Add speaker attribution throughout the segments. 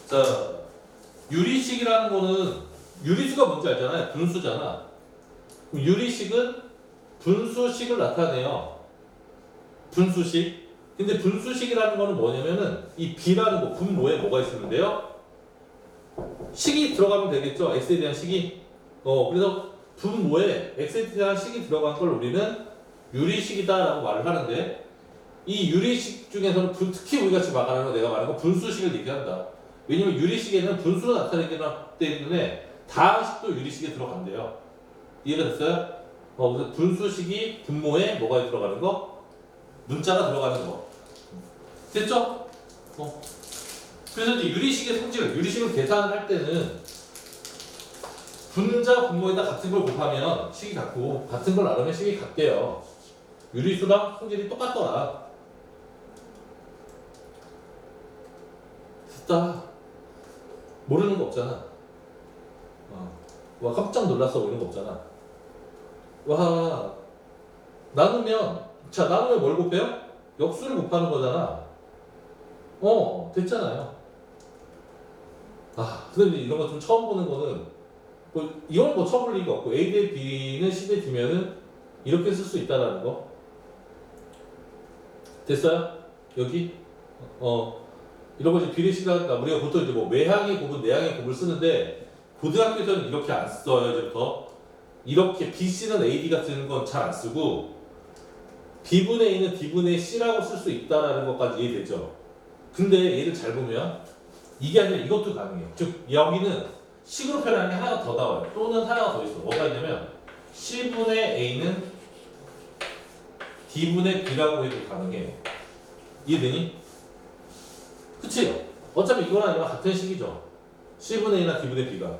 Speaker 1: 자, 유리식이라는 거는 유리수가 뭔지 알잖아요. 분수잖아. 그럼 유리식은 분수식을 나타내요. 분수식. 근데 분수식이라는 거는 뭐냐면은 이 b라는 거 분모에 뭐가 있으면 돼요? 식이 들어가면 되겠죠. x에 대한 식이. 그래서 분모에 x에 대한 식이 들어간 걸 우리는 유리식이다라고 말을 하는데 이 유리식 중에서는 특히 우리가 지금 말하는 거 내가 말하는 거 분수식을 얘기한다. 왜냐면 유리식에는 분수로 나타내기 때문에 다항식도 유리식에 들어간대요. 이해가 됐어요? 그래서 분수식이 분모에 뭐가 들어가는 거? 문자가 들어가는 거. 됐죠? 그래서 이제 유리식의 성질을, 유리식을 계산을 할 때는 분자 분모에다 같은 걸 곱하면 식이 같고 같은 걸 나누면 식이 같대요. 유리수랑 성질이 똑같더라. 됐다. 모르는 거 없잖아. 와 깜짝 놀랐어 이런 거 없잖아. 와 나누면 뭘 곱해요? 역수를 곱하는 거잖아. 됐잖아요. 근데 이런 거 좀 처음 보는 거는 이건 뭐 처음 볼 리가 없고 A 대 B는 C 대 D면은 이렇게 쓸 수 있다라는 거. 됐어요? 여기 이런 거 이제 비례식이니까 우리가 보통 이제 뭐 외항의 곱은 내항의 곱을 쓰는데 고등학교에서는 이렇게 안 써요. 이제부터 이렇게 BC는 AD가 쓰는 건 잘 안 쓰고 B분의 A는 D분의 C라고 쓸 수 있다라는 것까지 이해되죠. 근데 얘를 잘 보면 이게 아니라 이것도 가능해요. 즉 여기는 식으로 표현하는 게 하나가 더 나와요. 또는 하나가 더 있어. 뭐가 있냐면 C분의 A는 D분의 B라고 해도 가능해. 이해되니? 그치? 어차피 이거랑 이거랑 같은 식이죠. C분의 A나 D분의 B가.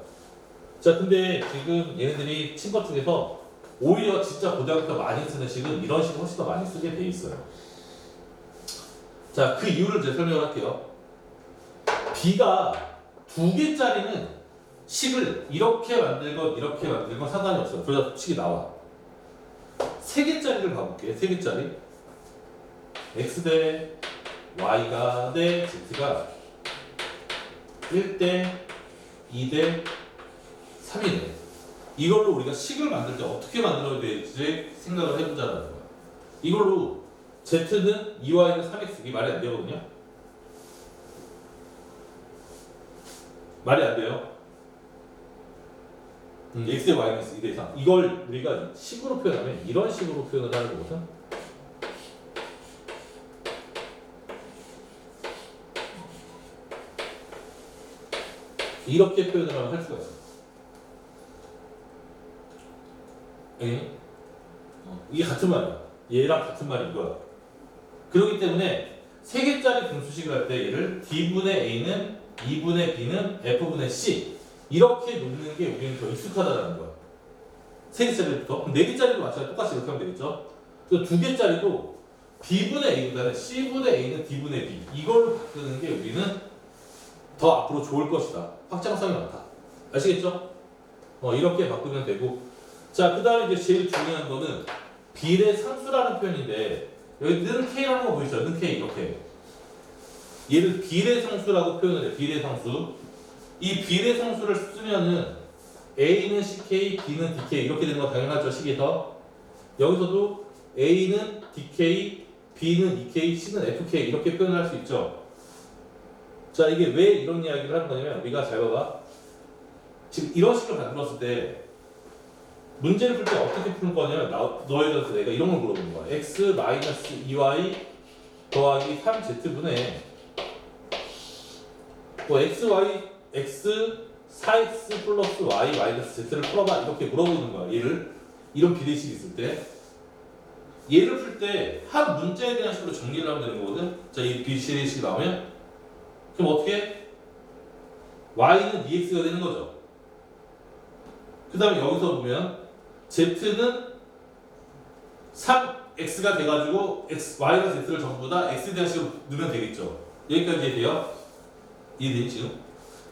Speaker 1: 자, 근데 지금 얘네들이 친 것 중에서 오히려 진짜 고등학교 때 많이 쓰는 식은 이런 식을 훨씬 더 많이 쓰게 돼 있어요. 자, 그 이유를 이제 설명을 할게요. B가 2개짜리는 식을 이렇게 만들건 상관이 없어요. 둘 다 식이 나와. 3개짜리를 봐볼게요. 3개짜리. X 대 Y가 대 Z가 1대 2대 3이네. 이걸로 우리가 식을 만들 때 어떻게 만들어야 될지 생각을 해보자는 거야. 이걸로 Z는 2Y는 3X 이게 말이 안 되거든요. 말이 안 돼요. X의 Y는 2대 이상. 이걸 우리가 식으로 표현하면 이런 식으로 표현을 하는 거거든. 이렇게 표현을 하면 할 수가 있어. 이게 같은 말이야. 얘랑 같은 말이 이거야. 그렇기 때문에 3개짜리 분수식을 할 때 얘를 D분의 A는 2분의 B는 F분의 C 이렇게 놓는 게 우리는 더 익숙하다는 거야. 3개짜리부터. 그럼 4개짜리도 마찬가지로 똑같이 이렇게 하면 되겠죠. 그래서 2개짜리도 B분의 A보다는 C분의 A는 D분의 B 이걸로 바꾸는 게 우리는 더 앞으로 좋을 것이다. 확장성이 많다. 아시겠죠? 이렇게 바꾸면 되고. 자, 그 다음에 이제 제일 중요한 거는 비례상수라는 표현인데 여기 는 K라는 거 보이시죠? 는 K 이렇게. 얘를 비례상수라고 표현을 해. 비례상수. 이 비례상수를 쓰면은 A는 CK, B는 DK 이렇게 되는 거 당연하죠. 식에서. 여기서도 A는 DK, B는 EK, C는 FK 이렇게 표현을 할 수 있죠. 자, 이게 왜 이런 이야기를 하는 거냐면 우리가 잘 봐봐. 지금 이런 식을 만들었을 때 문제를 풀 때 어떻게 푸는 거냐면 너에 대해서 내가 이런 걸 물어보는 거야. X 마이너스 2Y 더하기 3Z분의 X 4X 플러스 Y 마이너스 Z를 풀어봐 이렇게 물어보는 거야. 얘를 이런 비례식이 있을 때 얘를 풀 때 한 문제에 대한 식으로 정리를 하면 되는 거거든. 자, 이 비례식이 나오면 그럼 어떻게? Y는 2X가 되는 거죠. 그 다음에 여기서 보면 Z는 3X가 돼가지고 Y와 Z를 전부 다 X에 대한 식으로 넣으면 되겠죠. 여기까지 이해돼요? 이해되니 지금?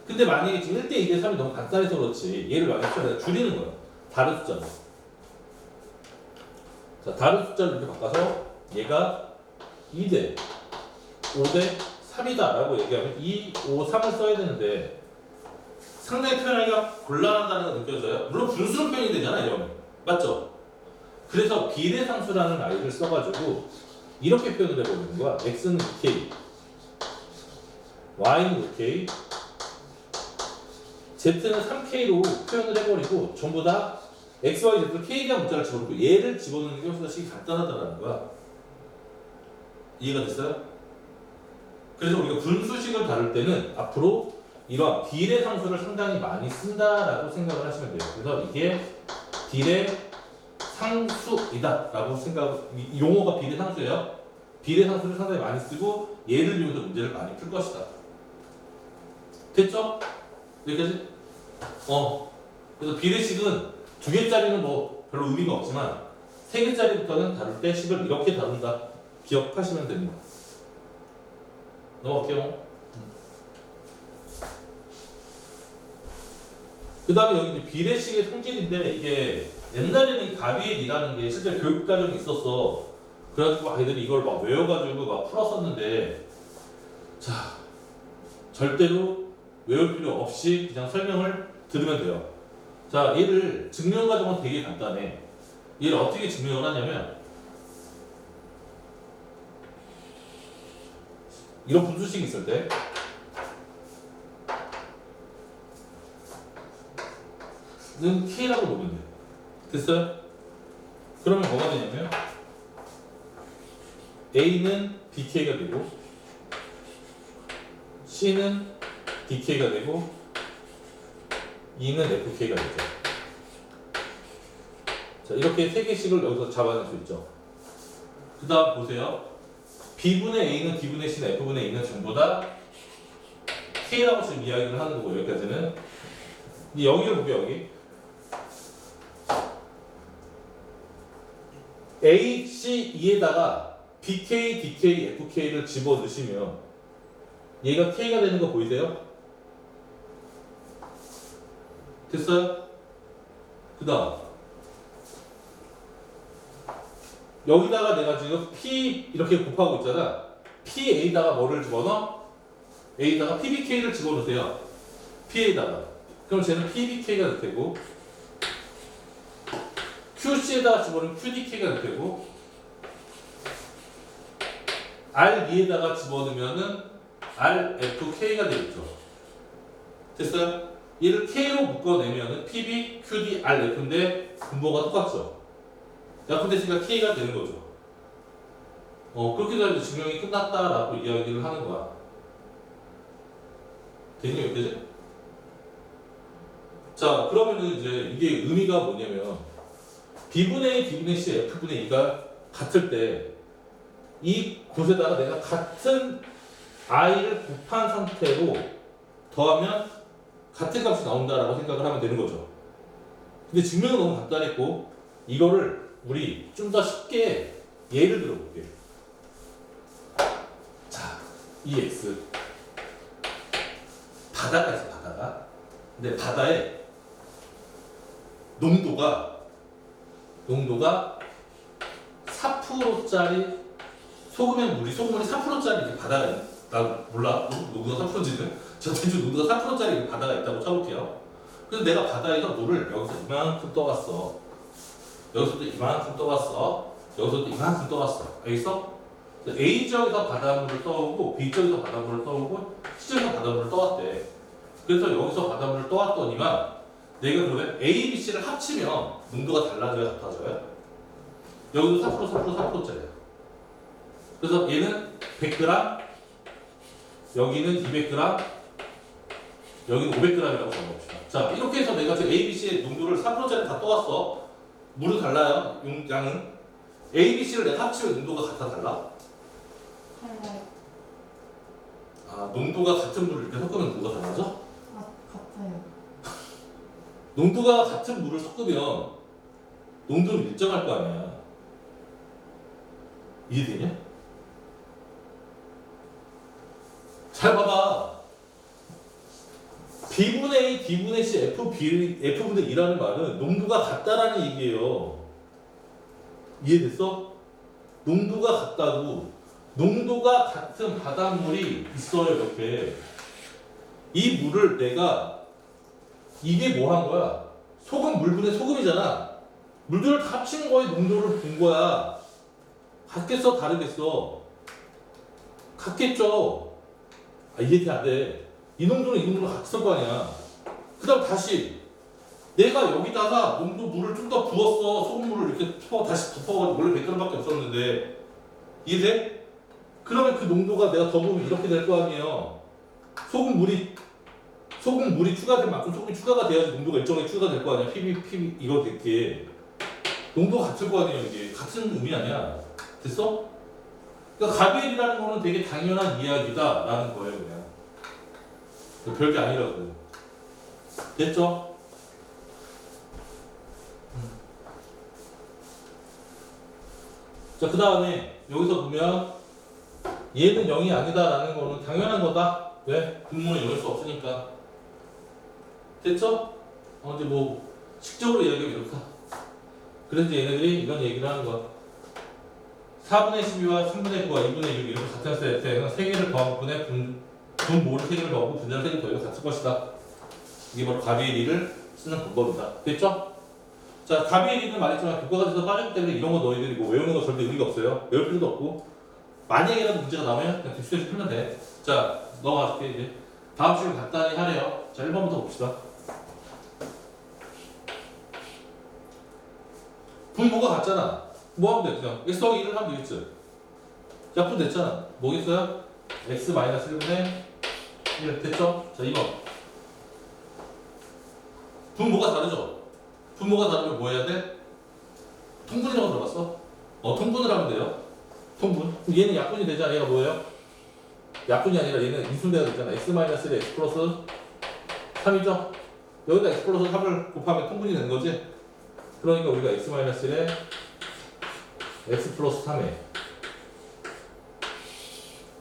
Speaker 1: 근데 만약에 지금 1대 2대 3이 너무 간단해서 그렇지 얘를 만약에 내가 줄이는 거야. 다른 숫자로. 자, 다른 숫자를 이렇게 바꿔서 얘가 2대 5대 3이다 라고 얘기하면 2, 5, 3을 써야 되는데 상당히 표현하기가 곤란하다는 거 느껴져요. 물론 분수로 표현이 되잖아요. 이러면. 맞죠? 그래서 비례상수라는 아이를 써가지고 이렇게 표현을 해버리는 거야. x는 2k, y는 5k, z는 3k로 표현을 해버리고 전부 다 x, y, z를 k라는 문자를 집어넣고 얘를 집어넣는 게 훨씬 더 식이 간단하다는 거야. 이해가 됐어요? 그래서 우리가 분수식을 다룰 때는 앞으로 이러한 비례상수를 상당히 많이 쓴다라고 생각을 하시면 돼요. 그래서 이게 비례상수이다 라고 이 용어가 비례상수예요. 비례상수를 상당히 많이 쓰고 얘를 이용해서 문제를 많이 풀 것이다. 됐죠? 여기까지? 그래서 비례식은 2개짜리는 뭐 별로 의미가 없지만 3개짜리부터는 다룰 때 식을 이렇게 다룬다. 기억하시면 됩니다. 넘어갈게요. 그 다음에 여기 이제 비례식의 성질인데 이게 옛날에는 이 가비엘이라는 게 실제 교육과정이 있었어. 그래가지고 아이들이 이걸 막 외워가지고 막 풀었었는데 자 절대로 외울 필요 없이 그냥 설명을 들으면 돼요. 자 얘를 증명 과정은 되게 간단해. 얘를 어떻게 증명을 하냐면 이런 분수식이 있을 때 는 K라고 놓으면 돼. 됐어요? 그러면 뭐가 되냐면 A는 BK가 되고 C는 DK가 되고 E는 FK가 되죠. 자 이렇게 3개씩을 여기서 잡아낼 수 있죠. 그 다음 보세요. B분의 A는 D분의 C는 F분의 E는 전부 다 K라고 지금 이야기를 하는 거고 여기까지는 이제 여기를 보게 여기 A, C, E에다가 BK, DK, FK를 집어넣으시면 얘가 K가 되는 거 보이세요? 됐어요? 그 다음 여기다가 내가 지금 P 이렇게 곱하고 있잖아. PA에다가 뭐를 집어넣어? A에다가 PBK를 집어넣으세요. P에다가 그럼 쟤는 PBK가 될 테고 QC에다가 집어넣으면 QDK가 될 테고 R2에다가 집어넣으면은 RFK가 되겠죠. 됐어요? 얘를 K로 묶어내면은 PB, QD, RF인데 분모가 똑같죠. 약분됐으니까 K가 되는 거죠. 그렇게 해서 증명이 끝났다라고 이야기를 하는 거야. 되니 여기까지? 자, 그러면은 이제 이게 의미가 뭐냐면 B분의 A, D분의 C, F분의 E가 같을 때 이 곳에다가 내가 같은 I를 곱한 상태로 더하면 같은 값이 나온다라고 생각을 하면 되는 거죠. 근데 증명은 너무 간단했고 이거를 우리 좀 더 쉽게 예를 들어볼게요. 자, 이 X 바다가 있어, 바다가. 근데 바다에 농도가 4%짜리 소금물이 4%짜리 바다가 있다. 나 몰라. 농도가 4%인지는 저 대충 농도가 4%짜리 바다가 있다고 쳐볼게요. 그래서 내가 바다에서 물을 여기서 이만큼 떠갔어. 여기서도 이만큼 떠갔어. 여기서도 이만큼 떠갔어. 알겠어? A 지역에서 바닷물을 떠오고 B 지역에서 바닷물을 떠오고 C 지역에서 바닷물을 떠왔대. 그래서 여기서 바닷물을 떠왔더니만 내가 그러면 A, B, C를 합치면 농도가 달라져야 같아져요? 여기도 4%짜리야. 그래서 얘는 100g, 여기는 200g, 여기는 500g이라고 적어봅시다. 자, 이렇게 해서 내가 지금 A, B, C의 농도를 4%짜리 다 떠왔어. 물은 달라요, 양은. A, B, C를 내가 합치면 농도가 같아, 달라?
Speaker 2: 달라요.
Speaker 1: 아, 농도가 같은 물을 이렇게 섞으면 농도가 달라져?
Speaker 2: 같아요.
Speaker 1: 농도가 같은 물을 섞으면 농도는 일정할 거 아니야. 이해되냐? 잘 봐봐. B분의 A, D분의 C, F분의 E라는 말은 농도가 같다라는 얘기예요. 이해됐어? 농도가 같다고 농도가 같은 바닷물이 있어요. 이렇게 이 물을 내가 이게 뭐 한 거야? 소금 물분의 소금이잖아. 물들을 다 합친 거에 농도를 본 거야. 같겠어? 다르겠어? 같겠죠? 아, 이해 안 돼. 이 농도는 이 농도로 같을 거 아니야. 그 다음 다시 내가 여기다가 농도 물을 좀 더 부었어. 소금물을 이렇게 다시 덮어가지고 원래 100g밖에 없었는데 이해돼? 그러면 그 농도가 내가 더 부으면 이렇게 될 거 아니에요. 소금물이 추가된 만큼 소금이 추가가 돼야지 농도가 일정하게 추가될 거 아니야. PB 이거 될게 농도가 같을 거 아니에요. 이게 같은 의미 아니야. 됐어? 그러니까 가비엘이라는 거는 되게 당연한 이야기다라는 거예요. 그냥 별게 아니라고. 됐죠? 자, 그 다음에 여기서 보면 얘는 0이 아니다라는 거는 당연한 거다. 왜? 분모는 0일 수 없으니까. 됐죠? 이제 뭐 식적으로 이야기하면 이렇다. 그래서 얘네들이 이런 얘기를 하는 거야. 4분의 12와 3분의 9와 2분의 6 이렇게 같은 세트에는 3개를 더한 분의 분모를 3개를 더하고 분자를 3개 더해도 같을 것이다. 이게 바로 가비엘이를 쓰는 방법이다. 됐죠? 자, 가비엘이는 말했지만 교과서에서 빠졌기 때문에 이런 거 너희들이 뭐 외우는 거 절대 의미가 없어요. 외울 필요도 없고 만약이라도 문제가 나오면 그냥 딥스에서 풀면 돼. 자, 넘어갈게 이제. 다음 시간 간단히 하래요. 자, 1번부터 봅시다. 분모가 같잖아. 뭐 하면 돼? 그냥 x 더하기 1을 하면 되겠지. 약분 됐잖아. 뭐겠어요? x 마이너스 1분의 1 됐죠? 자, 2번. 분모가 다르죠? 분모가 다르면 뭐 해야 돼? 통분이라고 들어봤어? 통분을 하면 돼요. 통분. 그럼 얘는 약분이 되잖아. 얘가 뭐예요? 약분이 아니라 얘는 인수분해가 되잖아. x 마이너스 1에 x 플러스 3이죠? 여기다 x 플러스 3을 곱하면 통분이 되는 거지? 그러니까 우리가 x 마이너스 1에 x 플러스 3에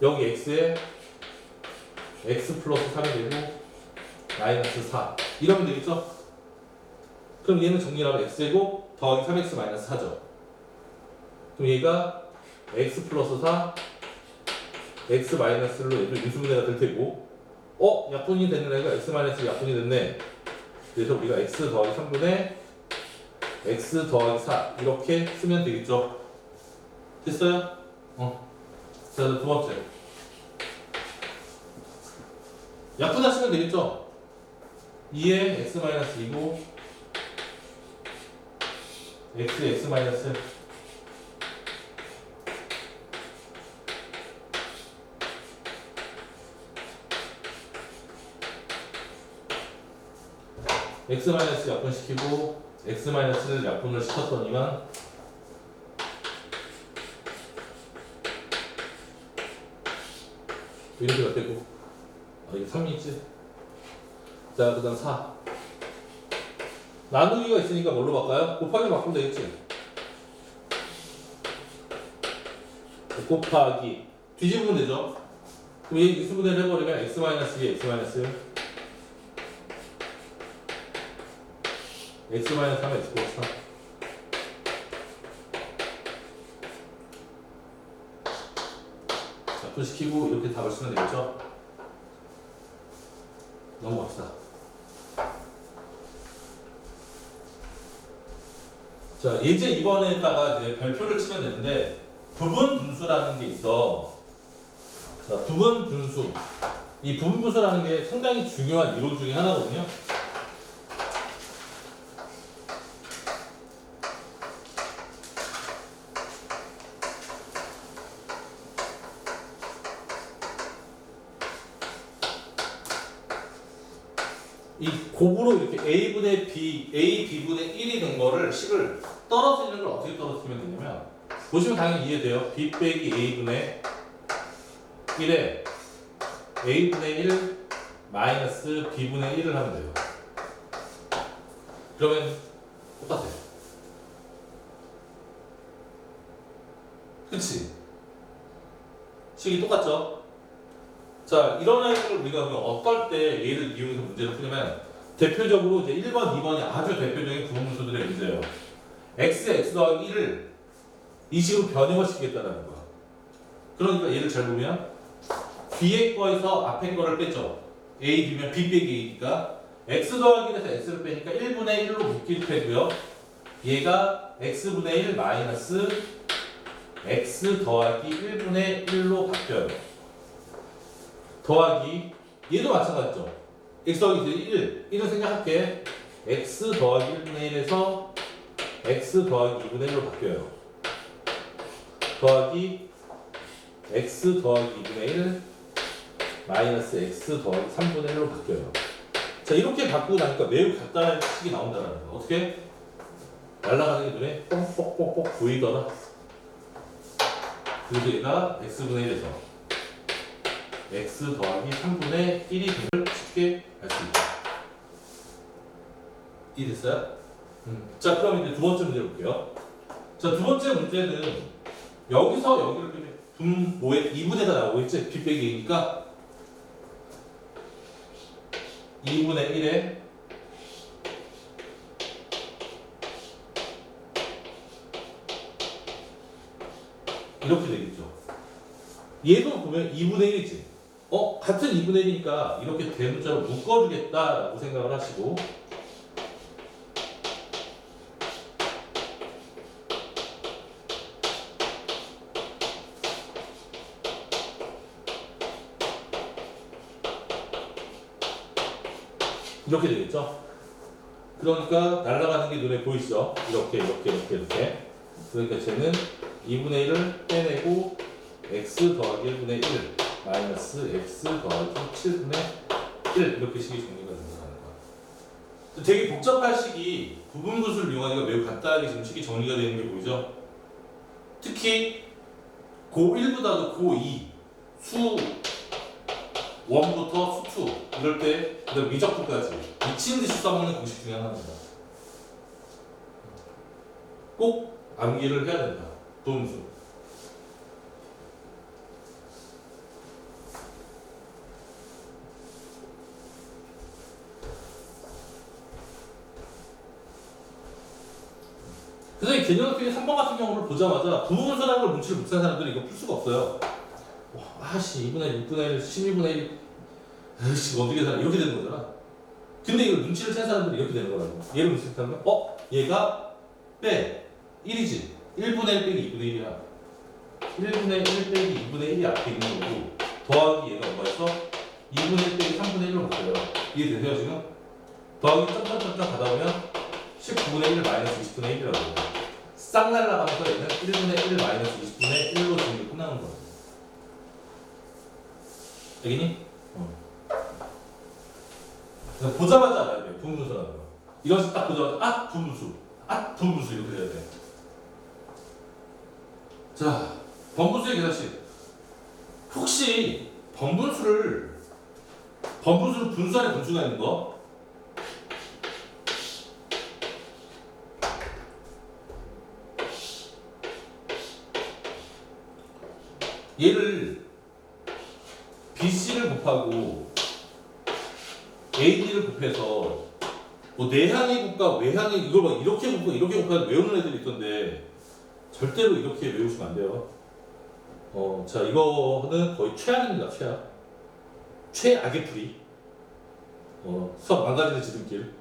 Speaker 1: 여기 x에 x 플러스 3이 되고 마이너스 4 이러면 되겠죠? 그럼 얘는 정리하면 x제곱 더하기 3x 마이너스 4죠. 그럼 얘가 x 플러스 4 x 마이너스로 얘도 인수분해가 될 테고 약분이 되는 애가 x 마이너스 약분이 됐네. 그래서 우리가 x 더하기 3분의 x 더하기 4 이렇게 쓰면 되겠죠. 됐어요? 자, 두 번째. 약분하시면 되겠죠? 2에 x 마이너스 2고 x 마이너스 x 마이너스 약분시키고 x 마이너스를 약분을 시켰더니만 이렇게 가 되고 이게 3이 있지. 자, 그 다음 4 나누기가 있으니까 뭘로 바꿔요? 곱하기 바꾸면 되겠지. 곱하기 뒤집으면 되죠. 그럼 얘 인수분해를 해버리면 x 마이너스 2 x 마이너스 1 x 마이너스 3 x 플러스 3 약분시키고 이렇게 답을 쓰면 되겠죠. 넘어갑시다. 자, 예제 이번에다가 이제 별표를 치면 되는데 부분 분수라는 게 있어. 자, 부분 분수. 이 부분 분수라는 게 상당히 중요한 이론 중에 하나거든요. 이 곱으로 이렇게 a분의 b, a b분의 1이 된 거를 식을 떨어뜨리는 걸 어떻게 떨어뜨리면 되냐면 보시면 당연히 이해돼요. b 빼기 a분의 1에 a분의 1 마이너스 b분의 1을 하면 돼요. 그러면 똑같아요. 그치? 식이 똑같죠? 자, 이런 애를 우리가 어떨 때 얘를 이용해서 문제를 풀냐면 대표적으로 이제 1번, 2번이 아주 대표적인 부분분수들의 문제예요. x 더하기 1을 이 식으로 변형을 시키겠다는 거야. 그러니까 얘를 잘 보면 뒤에 거에서 앞에 거를 뺐죠. A 비면 B 빼기 A니까 x 더하기 1에서 x를 빼니까 1분의 1로 묶일 테고요. 얘가 x분의 1 마이너스 x 더하기 1분의 1로 바뀌어요. 더하기 얘도 마찬가지죠. x 더하기 1, 1은 생략할게. x 더하기 1분의 1에서 x 더하기 2분의 1로 바뀌어요. 더하기 x 더하기 2분의 1 마이너스 x 더하기 3분의 1로 바뀌어요. 자, 이렇게 바꾸고 나니까 매우 간단한 식이 나온다는 거예요. 어떻게? 날아가는 게 눈에 뻑뻑뻑뻑 보이더라. 그래서 얘가 x분의 1에서 x 더하기 3분의 1이 됨을 쉽게 알 수 있다. 이해됐어요? 자, 그럼 이제 두 번째 문제 볼게요. 자, 두 번째 문제는 여기서 여기를 빼면 분모에 2분의가 나오겠지? b 빼기 2니까 2분의 1에 이렇게 되겠죠. 얘도 보면 2분의 1이지. 같은 2분의 1이니까 이렇게 대문자로 묶어주겠다라고 생각을 하시고 이렇게 되겠죠. 그러니까 날아가는 게 눈에 보이시죠? 이렇게. 그러니까 쟤는 2분의 1을 빼내고 x 더하기 1분의 1 마이너스 x 더하기 7분의 1 이렇게 식이 정리가 된다는 거야. 되게 복잡한 식이 부분분수를 이용하니까 매우 간단하게 지금 식이 정리가 되는 게 보이죠? 특히 고1보다도 고2 수 1부터 수 2 이럴 때 그다음 미적분까지 미친 듯이 써먹는 공식 중에 하나입니다. 꼭 암기를 해야 된다. 도움수. 그래서 이 개념 필기 3번 같은 경우를 보자마자 부분수라는 걸 눈치를 못 채는 사람들은 이거 풀 수가 없어요. 아씨 2분의 1, 6분의 1, 12분의 1 에이씨 어떻게 살아 이렇게 되는 거잖아. 근데 이거 눈치를 채는 사람들은 이렇게 되는 거라고. 얘를 눈치를 채는 거 얘가 빼 1이지 1분의 1 빼기 2분의 1이야. 1분의 1 빼기 2분의 1이 앞에 있는 거고 더하기 얘가 뭐였어? 2분의 1 빼기 3분의 1로 바뀌어요. 이해되세요 지금? 더하기 점점점점 가다 보면 19분의 1 마이너스 20분의 1이라고 해요. 싹 날라가면서 얘는 1분의 1 마이너스 20분의 1로 정리 끝나는 거야. 알겠니? 보자마자 알아야 돼. 분분수라는 거. 이것을 딱 보자마자 분분수 이렇게 돼야 돼. 자, 번분수의 계산식. 혹시 번분수를 분수 안에 분수가 있는 거? 얘를 BC를 곱하고 AD를 곱해서 뭐 내향의 곱과 외향의 이걸 막 이렇게 곱고 이렇게 곱하는 외우는 애들이 있던데 절대로 이렇게 외우시면 안 돼요. 자 이거는 거의 최악입니다. 최악의 풀이. 수학 망가지는 지름길.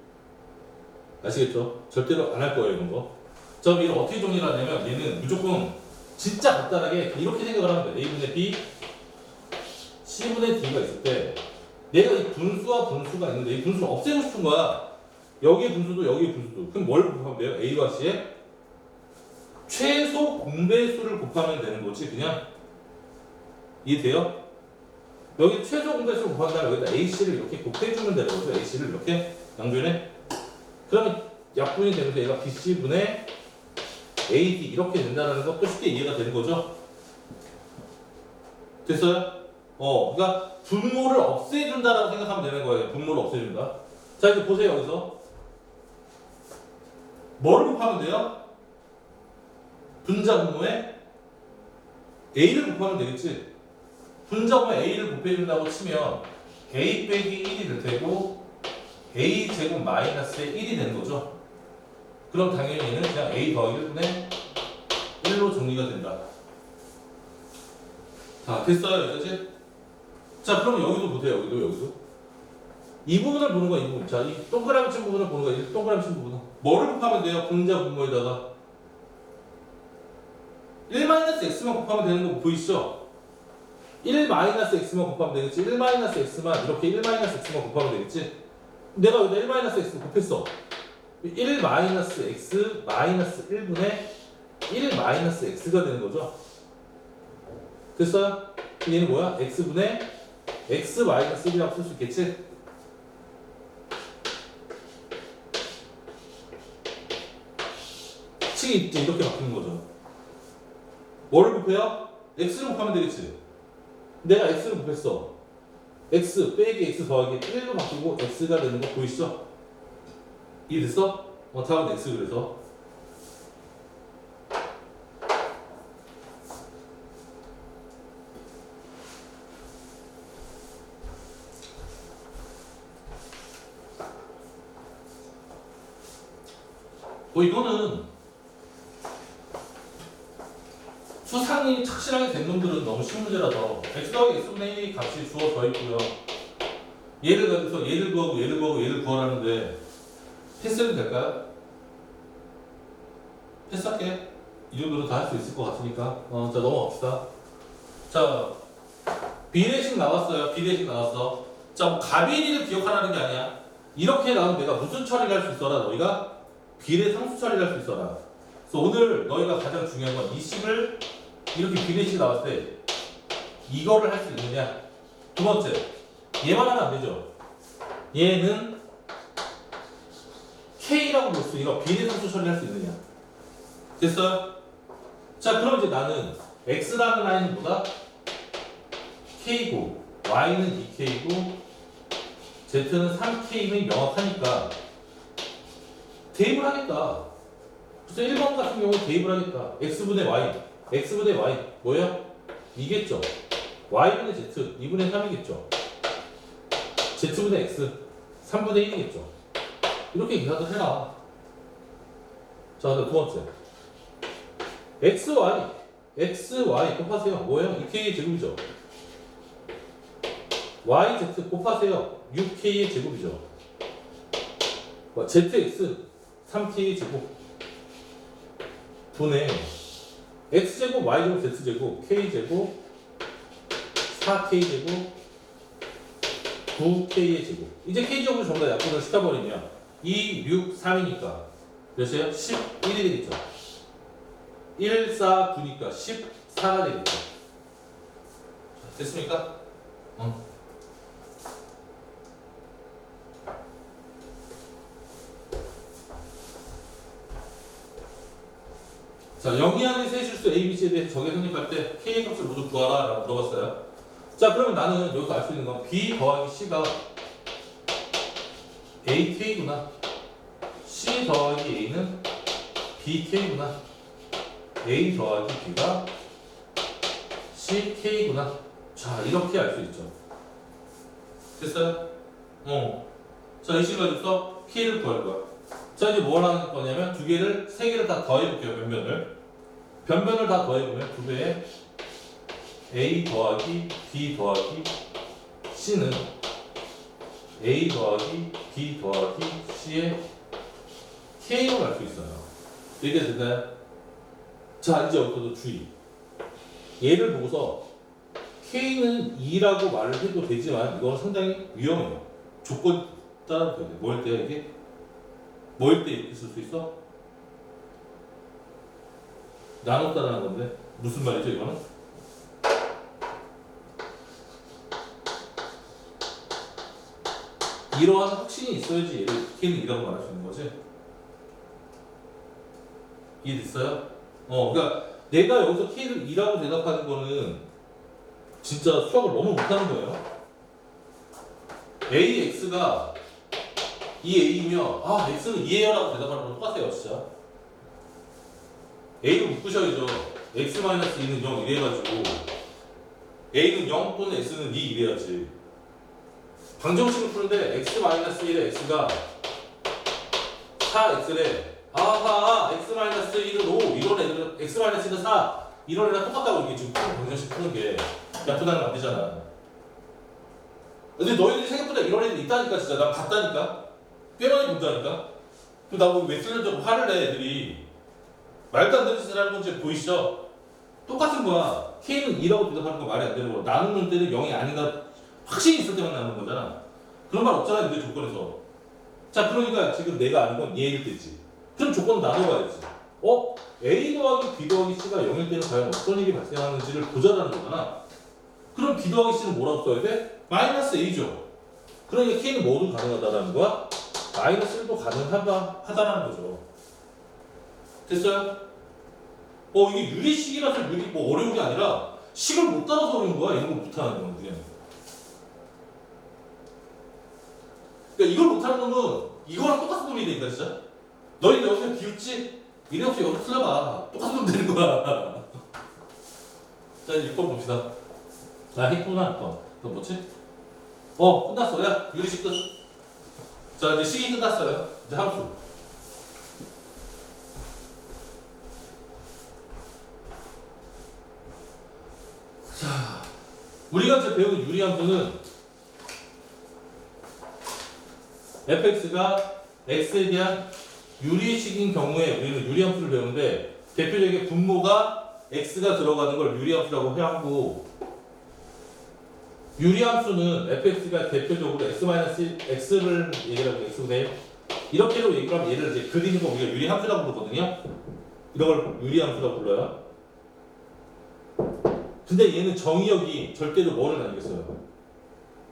Speaker 1: 아시겠죠? 절대로 안 할 거예요 이런 거. 자 그럼 얘를 어떻게 정리를 하냐면 얘는 무조건 진짜 간단하게 이렇게 생각을 하면 돼. A분의 B, C분의 D가 있을 때 내가 이 분수와 분수가 있는데 이 분수를 없애고 싶은 거야. 여기의 분수도 여기의 분수도. 그럼 뭘 곱하면 돼요? A와 C의 최소 공배수를 곱하면 되는 거지 그냥. 이해돼요? 여기 최소 공배수를 곱한 다음에 여기다 AC를 이렇게 곱해주면 되는 거죠. AC를 이렇게 양변에. 그러면 약분이 되면서 얘가 BC분의 AD 이렇게 된다는 것도 쉽게 이해가 되는 거죠. 됐어요? 그러니까 분모를 없애준다라고 생각하면 되는 거예요. 분모를 없애준다. 자 이제 보세요 여기서 뭐를 곱하면 돼요? 분자 분모에 A를 곱하면 되겠지. 분자 분모에 A를 곱해준다고 치면 A 빼기 1이 될 테고 A 제곱 마이너스의 1이 되는 거죠. 그럼 당연히 얘는 그냥 A 더하기 1분의 1로 정리가 된다. 자, 됐어요, 여기까지? 자, 그럼 여기도 보세요, 여기도. 이 부분을 보는 거야, 이 부분. 자, 이 동그라미 친 부분을 보는 거야, 이 동그라미 친 부분은. 뭐를 곱하면 돼요? 분자 분모에다가 1-x만 곱하면 되는 거 보이시죠? 1-x만 곱하면 되겠지? 1-x만 이렇게 1-x만 곱하면 되겠지? 내가 여기다 1-x 곱했어. 1-x 마이너스 1분의 1-x가 되는 거죠. 됐어요? 얘는 뭐야? x분의 x 마이너스 1이라고 쓸 수 있겠지? 칙이 이제 이렇게 바뀌는 거죠. 뭐를 곱해요? x를 곱하면 되겠지? 내가 x를 곱했어. x 빼기 x 더하기 1로 바뀌고 x가 되는 거 보이시죠? 이해됐어? 답은 x 그래서. 이거는 수상이 착실하게 된 놈들은 너무 쉬운 문제라서 x 더하기 x분의 1이 값이 주어져 있고요. 얘를 가지고서 얘를 구하고 얘를 구하고 얘를 구하라는데 패스해도 될까요? 패스할게. 이 정도로 다 할 수 있을 것 같으니까. 자, 넘어갑시다. 자, 비례식 나왔어요. 비례식 나왔어. 자, 뭐 가비리를 기억하라는 게 아니야. 이렇게 나오면 내가 무슨 처리를 할 수 있어라? 너희가 비례 상수 처리를 할 수 있어라. 그래서 오늘 너희가 가장 중요한 건 이 식을 이렇게 비례식 나왔을 때 이거를 할 수 있느냐. 두 번째, 얘만 하면 안 되죠. 얘는 K라고 볼 수 있는 비례 상수 처리를 할 수 있느냐. 됐어요? 자, 그럼 이제 나는 X라는 라인은 뭐다? K고 Y는 2K고 Z는 3K는 명확하니까 대입을 하겠다. 그래서 1번 같은 경우는 대입을 하겠다. X분의 Y X분의 Y 뭐예요? 이겠죠. Y분의 Z 2분의 3이겠죠. Z분의 X 3분의 1이겠죠. 이렇게 계산을 해라. 자, 두 번째 XY 곱하세요. 뭐예요? 2K의 제곱이죠. YZ 곱하세요. 6K의 제곱이죠. ZX 3K의 제곱 분의 X제곱, Y제곱, Z제곱, K제곱 4K제곱 9K의 제곱. 이제 K제곱을 전부 다 약분을 시켜버리면 2, 6, 3이니까 몇이에요? 11이 되겠죠. 1, 4, 9니까 14가 되겠죠. 됐습니까? 자, 영희한의 세 실수 A, B, C에 대해 적에 성립할 때 K의 값을 모두 구하라 라고 물어봤어요. 자, 그러면 나는 여기서 알 수 있는 건 B 더하기 C가 AK구나. C 더하기 A는 BK구나. A 더하기 B가 CK구나. 자, 이렇게 알 수 있죠. 됐어요? 자, 이 식을 가지고서 K를 구할 거야. 자, 이제 뭘 하는 거냐면 세 개를 다 더해볼게요. 변변을 다 더해보면 2배의 A 더하기 B 더하기 C는 A 더하기 B 더하기 C의 K로 알 수 있어요. 이게 됐나요? 자, 이제 여기서도 주의. 얘를 보고서 K는 2라고 말을 해도 되지만 이건 상당히 위험해요. 조건 따라도 돼요. 뭐일 때야 이게? 뭐일 때 이렇게 쓸 수 있어? 나눴다라는 건데 무슨 말이죠 이거는? 이러한 확신이 있어야지 얘를 K는 2라고 말할 수 있는 거지. 이해됐어요? 그러니까 내가 여기서 K를 2라고 대답하는 거는 진짜 수학을 너무 못하는 거예요. AX가 2A이면 X는 2예요 라고 대답하는 거랑 똑같아요 진짜. A를 묶으셔야죠. X-2는 0 이래가지고 A는 0 또는 X는 2 이래야지. 방정식을 푸는데 X-1에 X가 4X래. X-1은 5 이런 애들은 X-1은 4 이런 애랑 똑같다고 이게 지금 방정식 푸는 게. 약분하면 안 되잖아. 근데 너희들이 생각보다 이런 애들 있다니까 진짜. 나 봤다니까. 꽤 많이 본다니까. 그럼 나왜 틀려져 화를 내 애들이. 말도 안 되는 짓을 하는 건지 보이시죠? 똑같은 거야. K는 2라고 대답하는 거 말이 안 되는 거야. 나누는 때는 0이 아닌가 확신이 있을 때만 나누는 거잖아. 그런 말 없잖아 근데 조건에서. 자 그러니까 지금 내가 아는 건 얘일 때지. 그럼 조건 나눠봐야지. A 더하기 B 더하기 C가 0일 때는 과연 어떤 일이 발생하는지를 보자라는 거잖아. 그럼 B 더하기 C는 뭐라고 써야 돼? 마이너스 A죠. 그러니까 K는 모두 가능하다라는 거야. 마이너스 1도 가능하다라는 거죠. 됐어요? 이게 유리식이라서 뭐 어려운 게 아니라 식을 못 따라서 어려운 거야. 이런 걸 못하는 건 그냥. 그러니까 이걸 못하는 놈은 이거랑 똑같은 놈이 되니까 진짜. 너희 여기서 비웃지? 이래 없이 여기 틀려봐. 똑같은 놈 되는 거야. 자 이제 6번 봅시다. 했구나 6번. 그럼 뭐지? 끝났어. 야 유리식 끝. 자 이제 식이 끝났어요. 이제 함수. 자, 우리가 이제 배운 유리함수는 fx가 x에 대한 유리식인 경우에 우리는 유리함수를 배우는데 대표적인 분모가 x가 들어가는 걸 유리함수라고 하고 유리함수는 fx가 대표적으로 x-x를 얘기하고 x분의 1 이렇게로 얘기를 하면 얘를 이제 그리는 거 우리가 유리함수라고 부르거든요. 이런 걸 유리함수라고 불러요. 근데 얘는 정의역이 절대로 뭐를 아니겠어요?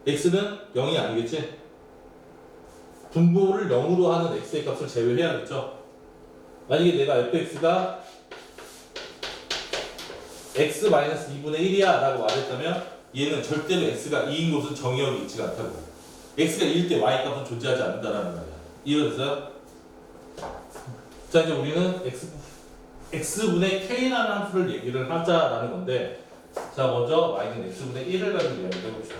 Speaker 1: x는 0이 아니겠지? 분모를 0으로 하는 x의 값을 제외해야겠죠? 만약에 내가 fx가 x-2분의 1이야 라고 말했다면 얘는 절대로 x가 2인 곳은 정의역이 있지가 않다고. x가 2일 때 y 값은 존재하지 않는다라는 말이야. 이해됐어요? 자 이제 우리는 x분의 k라는 함수를 얘기를 하자라는 건데 자 먼저 y는 x분의 1을 가지고 이야기를 해봅시다.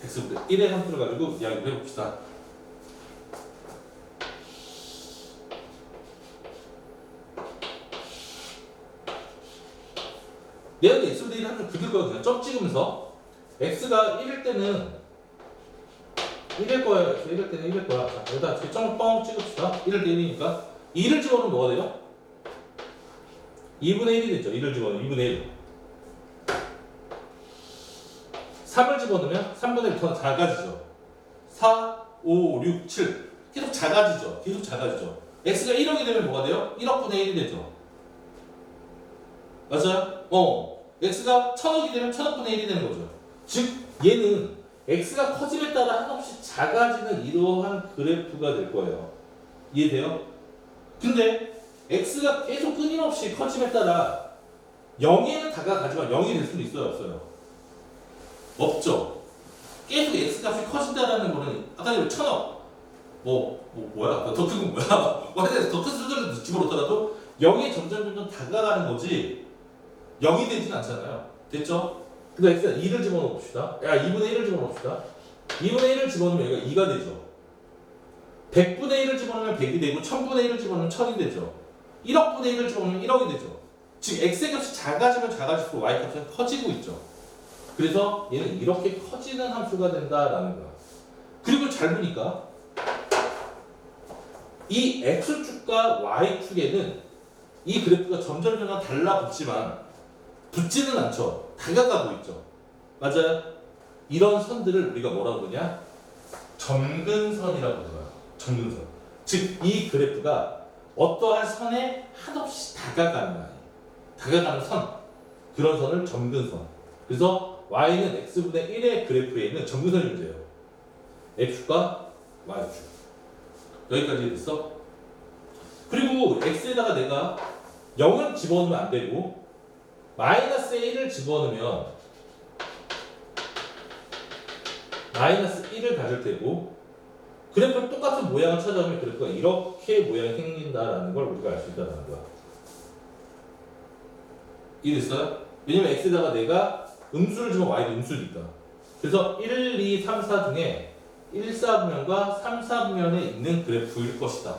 Speaker 1: x분의 1의 함수를 가지고 이야기를 해봅시다. 내가 x분의 1을 함수를 그릴 거야. 그냥 점 찍으면서 x가 1일 때는 1일 거예요. x 1일 때는 1일 거야. 자, 여기다 점을 뻥 찍읍시다. 1일 때 1이니까 2를 집어넣으면 뭐가 돼요? 2분의 1이 됐죠. 1을 집어넣으면 2분의 1. 3을 집어넣으면 3분의 1 더 작아지죠. 4, 5, 6, 7 계속 작아지죠. 계속 작아지죠. x가 1억이 되면 뭐가 돼요? 1억분의 1이 되죠. 맞아요? x가 1000억이 되면 1000억분의 1이 되는 거죠. 즉 얘는 x가 커짐에 따라 한없이 작아지는 이러한 그래프가 될 거예요. 이해돼요? 근데 x가 계속 끊임없이 커짐에 따라 0에는 다가가지만 0이 될 수는 있어요? 없어요? 없죠. 계속 x값이 커진다는 거는 아까 전에 1000억 뭐야? 더 큰 건 뭐야? 더 큰 수준을 집어넣더라도 0에 점점 다가가는 거지 0이 되진 않잖아요. 됐죠? 근데 x가 2를 집어넣어 봅시다. 2분의 1을 집어넣어 봅시다. 2분의 1을 집어넣으면 여기가 2가 되죠. 100분의 1을 집어넣으면 100이 되고 1000분의 1을 집어넣으면 1000이 되죠. 1억분의 1을 집어넣으면 1억이 되죠. 즉 x의 값이 작아지면 작아질수록 y 값은 커지고 있죠. 그래서 얘는 이렇게 커지는 함수가 된다라는 거야. 그리고 잘 보니까 이 x축과 y축에는 이 그래프가 점점 달라붙지만 붙지는 않죠. 다가가고 있죠. 맞아요? 이런 선들을 우리가 뭐라고 그러냐? 점근선이라고 불러요. 점근선. 즉 이 그래프가 어떠한 선에 한없이 다가가는 라인, 다가가는 선, 그런 선을 점근선. 그래서 y는 x분의 1의 그래프에 있는 점근선이 문제예요. x축과 y축. 여기까지 됐어? 그리고 x에다가 내가 0을 집어넣으면 안 되고 마이너스 1을 집어넣으면 마이너스 1을 가질 테고 그래프를 똑같은 모양을 찾아오면 그래프가 이렇게 모양이 생긴다라는 걸 우리가 알 수 있다는 거야. 이해됐어요? 왜냐면 x에다가 내가 음수를 주면 y도 음수니까. 그래서 1, 2, 3, 4 중에 1, 4분면과 3, 4분면에 있는 그래프일 것이다.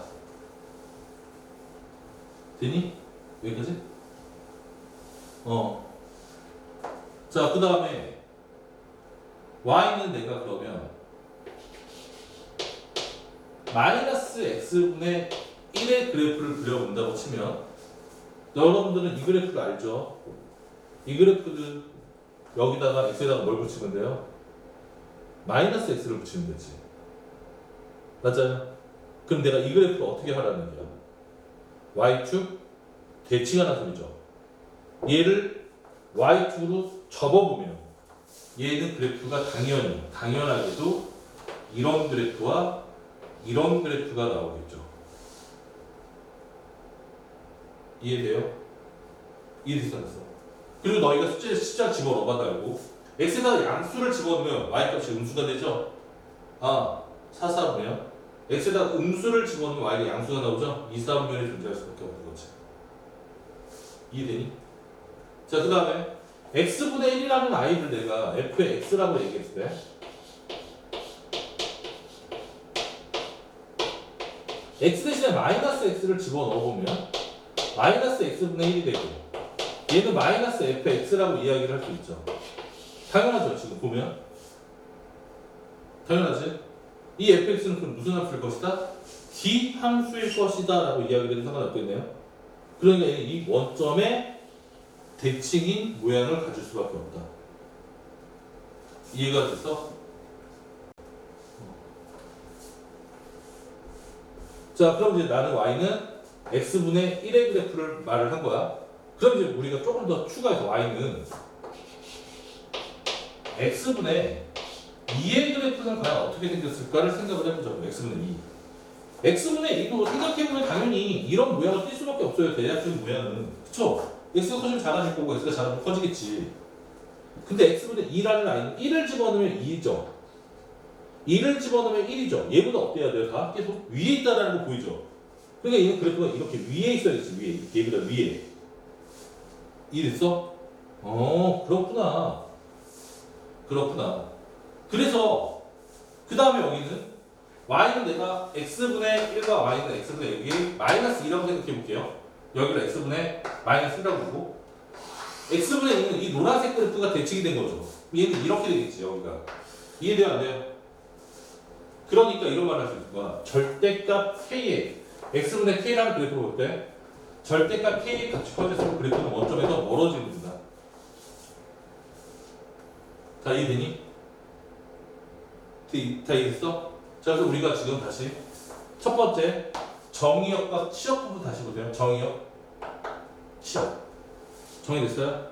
Speaker 1: 되니? 여기까지? 자, 그 다음에 y는 내가 그러면 마이너스 x분의 1의 그래프를 그려본다고 치면 여러분들은 이 그래프를 알죠? 이 그래프를 여기다가 x에다가 뭘 붙이면 돼요? 마이너스 x를 붙이면 되지. 맞아요? 그럼 내가 이 그래프를 어떻게 하라는 거야? y축 대칭하는 소리죠. 얘를 y축으로 접어보면 얘는 그래프가 당연하게도 이런 그래프와 이런 그래프가 나오겠죠. 이해돼요? 이해되지 않았어? 그리고 너희가 숫자 집어넣어봐 달고 x에다가 양수를 집어넣으면 y값이 음수가 되죠? 아, 4, 4분이요? x에다가 음수를 집어넣으면 y가 양수가 나오죠? 2, 4분면에 존재할 수밖에 없는 거지. 이해되니? 자, 그 다음에 x분의 1이라는 아이를 내가 f의 x라고 얘기했을 때 x 대신에 마이너스 x를 집어넣어보면 마이너스 x분의 1이 되고 얘는 마이너스 fx라고 이야기를 할 수 있죠. 당연하죠. 지금 보면 당연하지. 이 fx는 그럼 무슨 함수일 것이다? d 함수일 것이다 라고 이야기를 해도 상관없겠네요. 그러니까 얘는 이 원점의 대칭인 모양을 가질 수밖에 없다. 이해가 됐어? 자, 그럼 이제 나는 y는 x분의 1의 그래프를 말을 한 거야. 그럼 이제 우리가 조금 더 추가해서 y는 x분의 2의 그래프는 과연 어떻게 생겼을까를 생각을 해보자고. x분의 2. x분의 2도 생각해보면 당연히 이런 모양을 띌 수밖에 없어요. 대략적인 모양은. 그쵸? x가 커지면 작아질 거고 x가 작아지면 커지겠지. 근데 x분의 2라는 아이는 1을 집어넣으면 2죠. 2를 집어넣으면 1이죠. 얘보다 어때야 돼요? 다 계속 위에 있다라는 거 보이죠? 그러니까 얘는 그래프가 이렇게 위에 있어야겠지. 위에. 얘보다 위에. 이해됐어? 그렇구나. 그래서 그 다음에 여기는 y는 내가 x분의 1과 y는 x분의 여기 마이너스 2라고 생각해 볼게요. 여기를 x분의 마이너스 1이라고 보고 x분의 2는 이 노란색 그래프가 대칭이 된 거죠. 얘는 이렇게 되겠지. 여기가. 이해돼요? 안 돼요? 그러니까 이런 말을 할 수 있는 거야. 절대값 k에 x분의 k라는 그래프를 볼 때 절대값 k의 값이 커질수록 그래프는 원점에서 멀어집니다. 다 이해되니? 다 이해됐어? 자, 그래서 우리가 지금 다시 첫 번째 정의역과 치역부터 다시 보세요. 정의역, 치역. 정의됐어요?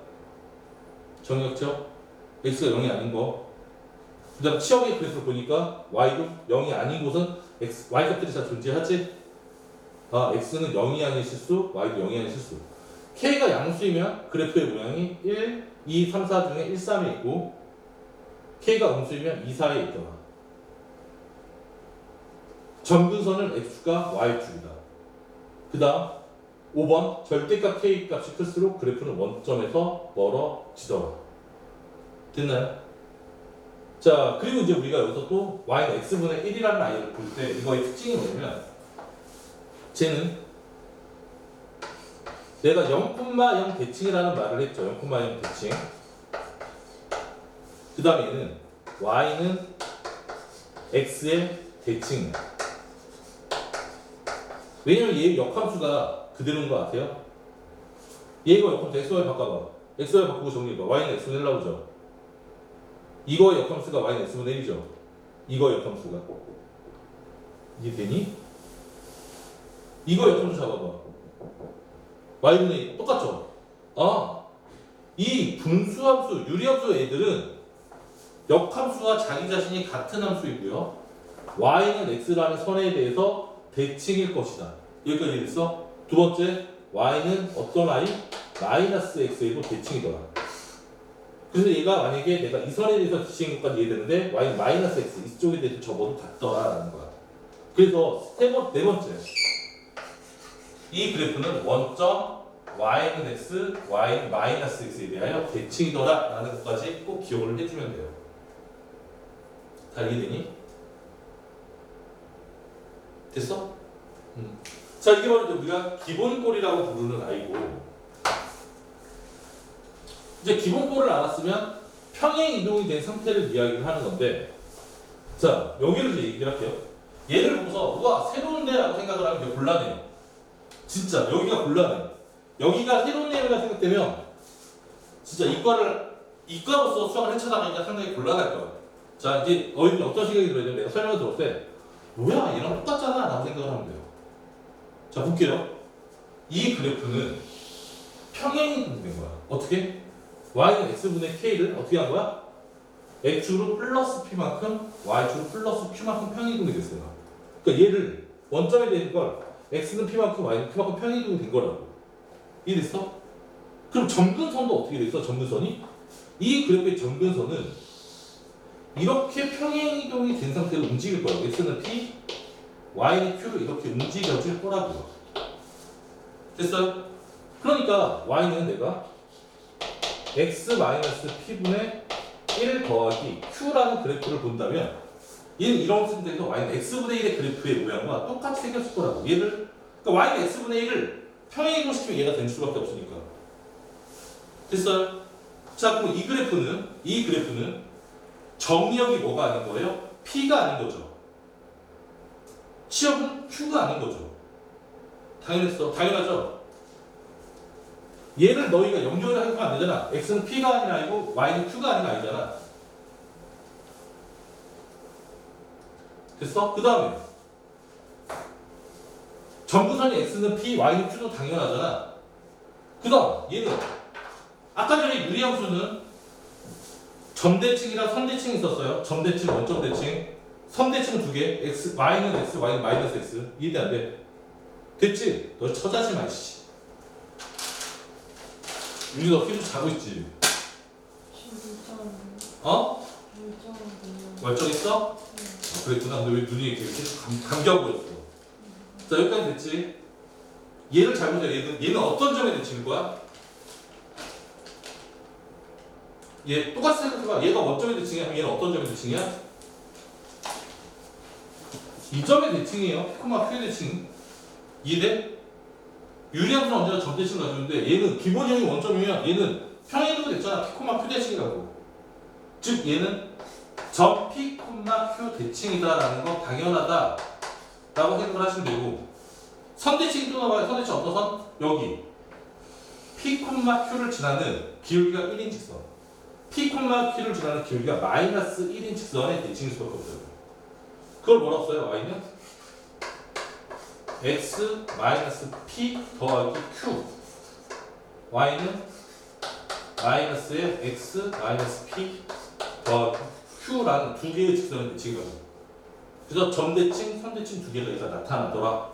Speaker 1: 정의역, 치역. x가 0이 아닌 거. 그 다음 치역의 그래프를 보니까 y도 0이 아닌 곳은 y값들이 다 존재하지? 아, x는 0이 아닌 실수, y도 0이 아닌 실수. k가 양수이면 그래프의 모양이 1, 2, 3, 4 중에 1, 3에 있고 k가 음수이면 2, 4에 있더라. 점근선은 x가 y축이다. 그 다음 5번 절대값 k 값이 클수록 그래프는 원점에서 멀어지더라. 됐나요? 자, 그리고 이제 우리가 여기서 또 y는 x분의 1이라는 아이를 볼 때 이거의 특징이 뭐냐면 쟤는 내가 0,0 대칭이라는 말을 했죠. 0,0 대칭. 그 다음에 얘는 y는 x의 대칭이야. 왜냐면 얘 역함수가 그대로인 거 아세요? 얘가 역함수 xy 바꿔봐. xy 바꾸고 정리해봐. y는 x분의 1 나오죠. 이거의 역함수가 y는 x분의 1이죠. 이거의 역함수가. 이해되니? 이거 역함수 잡아봐. y분의 1 똑같죠? 아, 이 분수함수, 유리함수 애들은 역함수와 자기 자신이 같은 함수이고요. y는 x라는 선에 대해서 대칭일 것이다. 여기까지 이해됐어? 두 번째, y는 어떤 i? 마이너스 x에도 대칭이더라. 그래서 얘가 만약에 내가 이 선에 대해서 대칭인 것까지 이해되는데 y는 마이너스 x 이쪽에 대해서 접어도 같더라라는 거야. 그래서 네 번째, 이 그래프는 원점 y는 x, y는 마이너스 x에 대하여 대칭이더라라는 것까지 꼭 기억을 해주면 돼요. 다 이해되니? 됐어? 자, 이게 바로 우리가 기본꼴이라고 부르는 아이고 이제 기본꼴을 알았으면 평행 이동이 된 상태를 이야기를 하는 건데, 자 여기를 이제 얘기를 할게요. 얘를 보고서 우와 새로운데라고 생각을 하면 되게 곤란해요. 진짜 여기가 곤란해. 여기가 새로운 내용이라 생각되면 진짜 이과로서 수학을 헤쳐나가니까 상당히 곤란할 거야. 자 이제 어떤 생각이 들어야 내가 설명을 들을 때 뭐야 얘랑 똑같잖아 라고 생각을 하면 돼요. 자 볼게요. 이 그래프는 평행이 된 거야. 어떻게? y는 x분의 k를 어떻게 한 거야? x축으로 플러스 p만큼 y축으로 플러스 q만큼 평행이동이 됐어요. 그러니까 얘를 원점에 대는 걸 x는 p만큼 y는 q만큼 평행이동이 된 거라고. 이해됐어? 그럼 점근선도 어떻게 됐어? 점근선이? 이 그래프의 점근선은 이렇게 평행이동이 된 상태로 움직일 거라고. x는 p, y는 q로 이렇게 움직여질 거라고요. 됐어요? 그러니까 y는 내가 x-p분의 1 더하기 q라는 그래프를 본다면 얘는 이런 상태에서 y는 x분의 1의 그래프의 모양과 똑같이 생겼을 거라고. 얘를 그러니까 y는 x분의 1을 평행이동시키면 얘가 될 수밖에 없으니까. 됐어요? 자 그럼 이 그래프는 정리역이 뭐가 아닌 거예요? p가 아닌 거죠. 치역은 q가 아닌 거죠. 당연하죠? 얘를 너희가 연결을 하면 안 되잖아. x는 p가 아니고 y는 q가 아니잖아. 됐어? 그 다음에 점근선이 x는 p, y는 q도 당연하잖아. 그 다음 얘는 아까 전에 유리함수는 점대칭이랑 선대칭이 있었어요. 점대칭, 원점대칭. 선대칭은 두 개. x, y는 x, y는 마이너스 x. 이해 안 돼? 됐지? 너 처자지 마, 씨. 윤희 너 피부 자고 있지? 어? 멀쩡했어? 그랬구나. 근데 왜 눈이 이렇게 감겨 보였어? 자 여기까지 됐지? 얘를 잘 보세요. 얘는 어떤 점에 대칭일 거야? 얘 똑같이 생각해봐. 얘가 원점에 대칭이야? 얘는 어떤 점에 대칭이야? 이 점에 대칭이에요. 피코마 Q의 대칭. 이해돼? 유리함수는 언제나 점대칭을 가지는데 얘는 기본형이 원점이면 얘는 평행이동이 됐잖아. 피코마 Q 대칭이라고. 즉 얘는 점 P, Q 대칭이다라는 거 당연하다 라고 생각을 하시면 되고, 선대칭이 또 나와요. 선대칭 어떤 선? 여기 P, Q를 지나는 기울기가 1인 직선, P, Q를 지나는 기울기가 마이너스 1인 직선의 대칭일 수밖에 없어요. 그걸 뭐라고 써요? y는 x 마이너스 p 더하기 q, y는 마이너스의 x 마이너스 p 더하기 q라는 두 개의 직선을 대칭인 거죠. 그래서 점대칭, 선대칭 두 개가 여기서 나타나더라.